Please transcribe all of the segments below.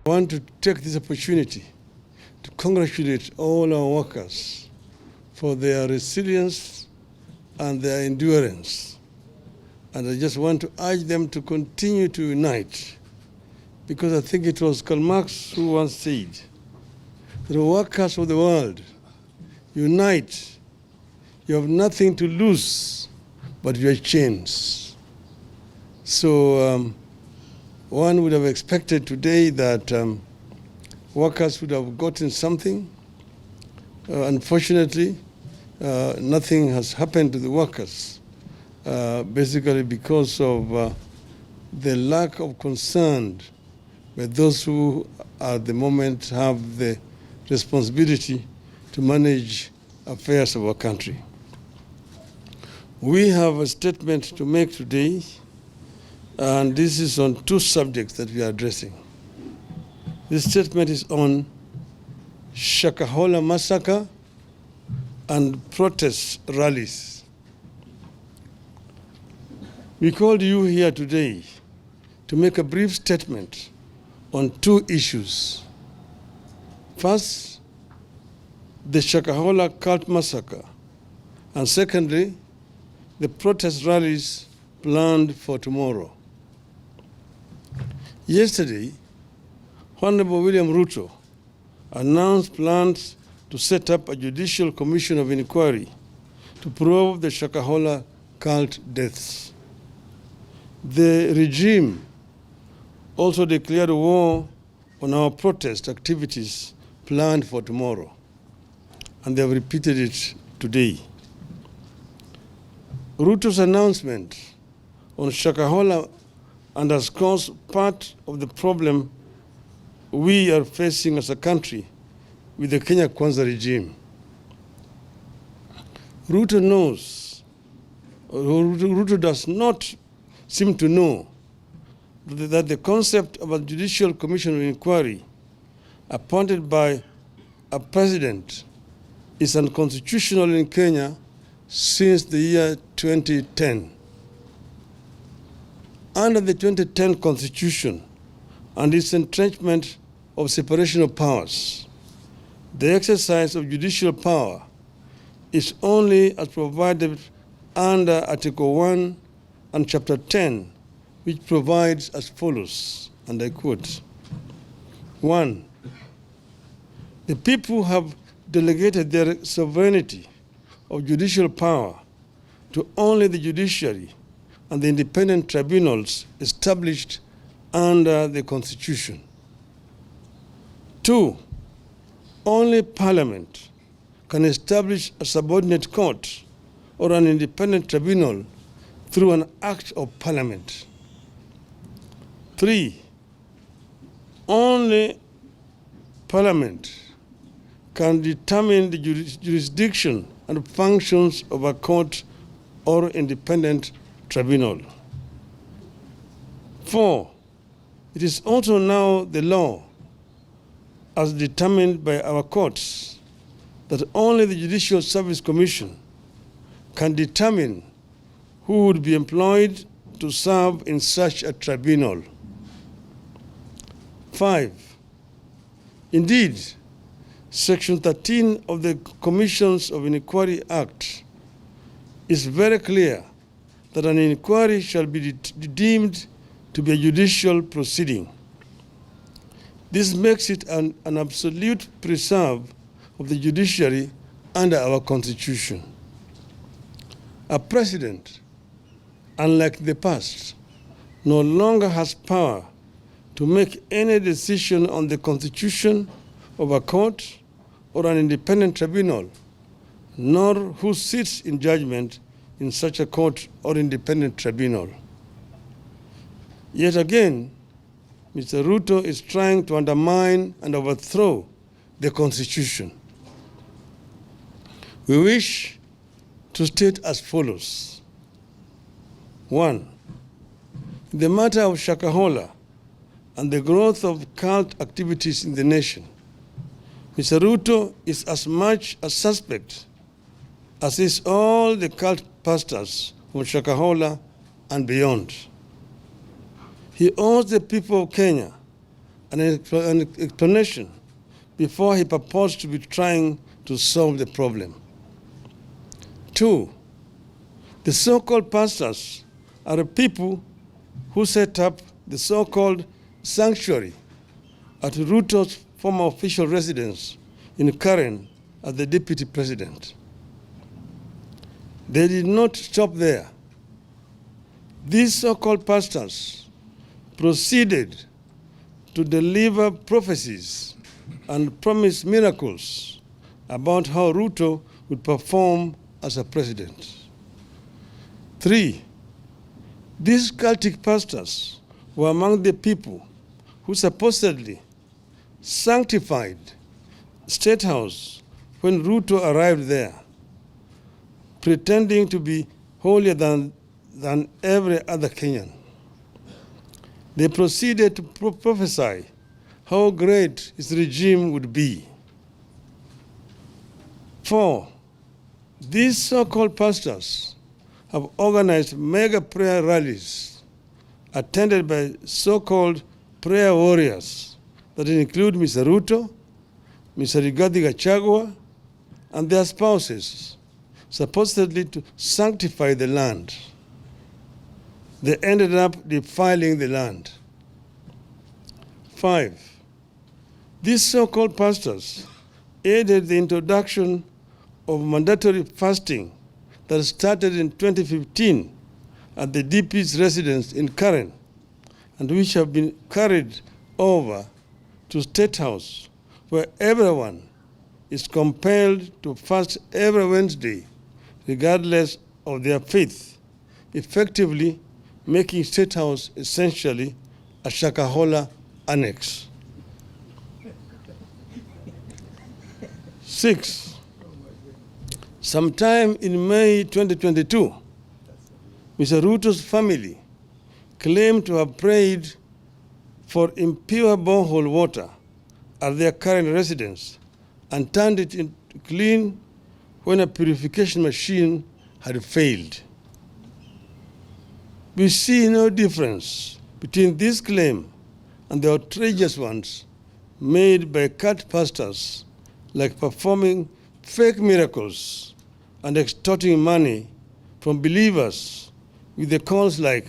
I want to take this opportunity to congratulate all our workers for their resilience and their endurance. And I just want to urge them to continue to unite, because I think it was Karl Marx who once said, the workers of the world, unite. You have nothing to lose but your chains. So one would have expected today that workers would have gotten something. Unfortunately, nothing has happened to the workers, basically because of the lack of concern by those who at the moment have the responsibility to manage affairs of our country. We have a statement to make today, and this is on two subjects that we are addressing. This statement is on Shakahola massacre and protest rallies. We called you here today to make a brief statement on two issues. First, the Shakahola cult massacre, and secondly, the protest rallies planned for tomorrow. Yesterday, Honorable William Ruto announced plans to set up a judicial commission of inquiry to probe the Shakahola cult deaths. The regime also declared war on our protest activities planned for tomorrow, and they have repeated it today. Ruto's announcement on Shakahola underscores part of the problem we are facing as a country with the Kenya Kwanza regime. Ruto does not seem to know that the concept of a judicial commission of inquiry appointed by a president is unconstitutional in Kenya since the year 2010. Under the 2010 Constitution and its entrenchment of separation of powers, the exercise of judicial power is only as provided under Article 1 and Chapter 10, which provides as follows, and I quote, 1. The people have delegated their sovereignty of judicial power to only the judiciary and the independent tribunals established under the Constitution. 2. Only Parliament can establish a subordinate court or an independent tribunal through an act of Parliament. 3. Only Parliament can determine the jurisdiction and functions of a court or independent tribunal. 4. It is also now the law, as determined by our courts, that only the Judicial Service Commission can determine who would be employed to serve in such a tribunal. 5. Indeed, Section 13 of the Commissions of Inquiry Act is very clear that an inquiry shall be deemed to be a judicial proceeding. This makes it an absolute preserve of the judiciary under our Constitution. A president, unlike the past, no longer has power to make any decision on the constitution of a court or an independent tribunal, nor who sits in judgment in such a court or independent tribunal. Yet again, Mr. Ruto is trying to undermine and overthrow the Constitution. We wish to state as follows. 1. In the matter of Shakahola and the growth of cult activities in the nation, Mr. Ruto is as much a suspect as is all the cult pastors from Shakahola and beyond. He owes the people of Kenya an explanation before he purports to be trying to solve the problem. 2, the so-called pastors are the people who set up the so-called sanctuary at Ruto's former official residence in Clarion as the deputy president. They did not stop there. These so-called pastors proceeded to deliver prophecies and promise miracles about how Ruto would perform as a president. 3, these cultic pastors were among the people who supposedly sanctified State House when Ruto arrived there, pretending to be holier than every other Kenyan. They proceeded to prophesy how great his regime would be. 4, these so-called pastors have organized mega prayer rallies attended by so-called prayer warriors that include Mr. Ruto, Mr. Rigathi Gachagua, and their spouses, supposedly to sanctify the land. They ended up defiling the land. 5, these so-called pastors aided the introduction of mandatory fasting that started in 2015 at the DP's residence in Karen, and which have been carried over to State House, where everyone is compelled to fast every Wednesday, regardless of their faith, effectively making State House essentially a Shakahola annex. 6, sometime in May 2022, Mr. Ruto's family claimed to have prayed for impure borehole water at their current residence and turned it into clean when a purification machine had failed. We see no difference between this claim and the outrageous ones made by cult pastors, like performing fake miracles and extorting money from believers with the calls like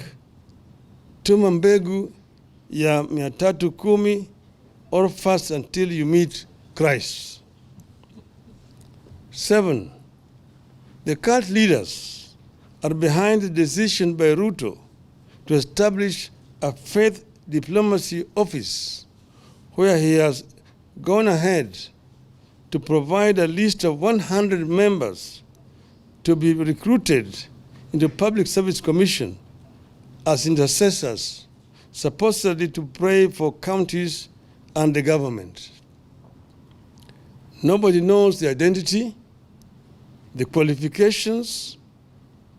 tuma mbegu ya 310 or fast until you meet Christ. 7, the cult leaders are behind the decision by Ruto to establish a faith diplomacy office where he has gone ahead to provide a list of 100 members to be recruited into Public Service Commission as intercessors, supposedly to pray for counties and the government. Nobody knows the identity, the qualifications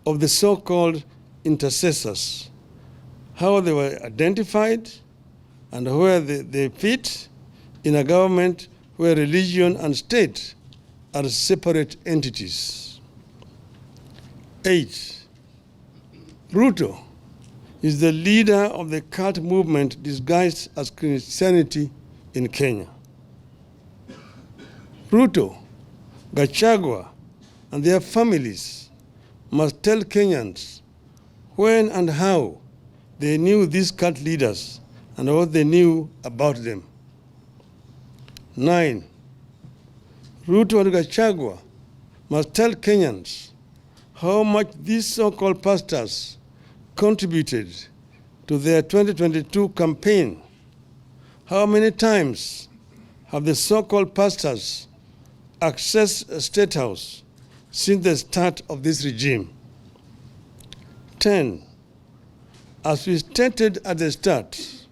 of the so-called intercessors, how they were identified, and where they fit in a government where religion and state are separate entities. 8, Ruto is the leader of the cult movement disguised as Christianity in Kenya. Ruto, Gachagua, and their families must tell Kenyans when and how they knew these cult leaders and what they knew about them. 9, Ruto and Gachagua must tell Kenyans how much these so-called pastors contributed to their 2022 campaign. How many times have the so-called pastors accessed a State House since the start of this regime? 10, as we stated at the start,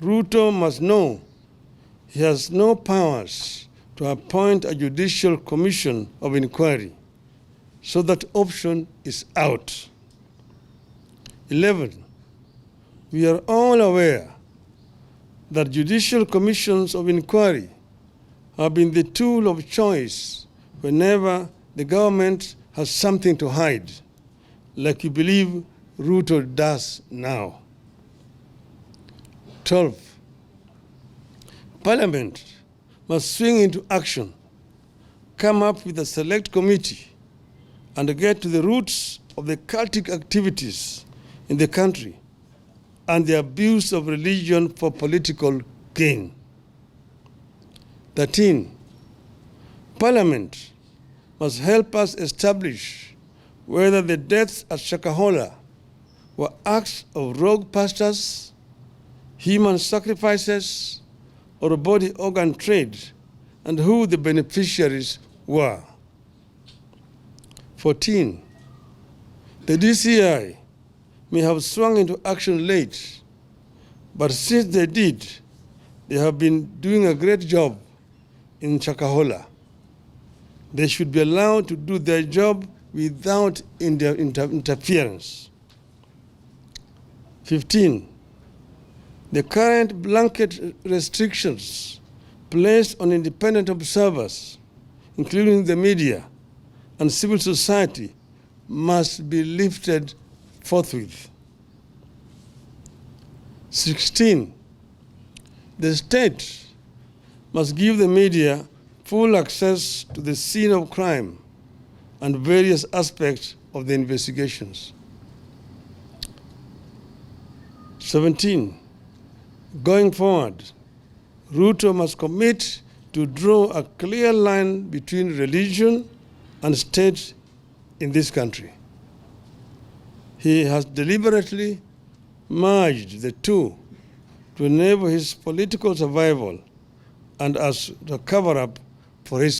Ruto must know he has no powers to appoint a judicial commission of inquiry, so that option is out. 11, we are all aware that judicial commissions of inquiry have been the tool of choice whenever the government has something to hide, like we believe Ruto does now. 12, Parliament must swing into action, come up with a select committee, and get to the roots of the cultic activities in the country and the abuse of religion for political gain. 13. Parliament must help us establish whether the deaths at Shakahola were acts of rogue pastors, human sacrifices, or body organ trade, and who the beneficiaries were. 14. The DCI may have swung into action late, but since they did, they have been doing a great job in Shakahola. They should be allowed to do their job without interference. 15. The current blanket restrictions placed on independent observers, including the media and civil society, must be lifted forthwith. 16. The state must give the media full access to the scene of crime and various aspects of the investigations. 17. Going forward, Ruto must commit to draw a clear line between religion and state in this country. He has deliberately merged the two to enable his political survival and as a cover-up for his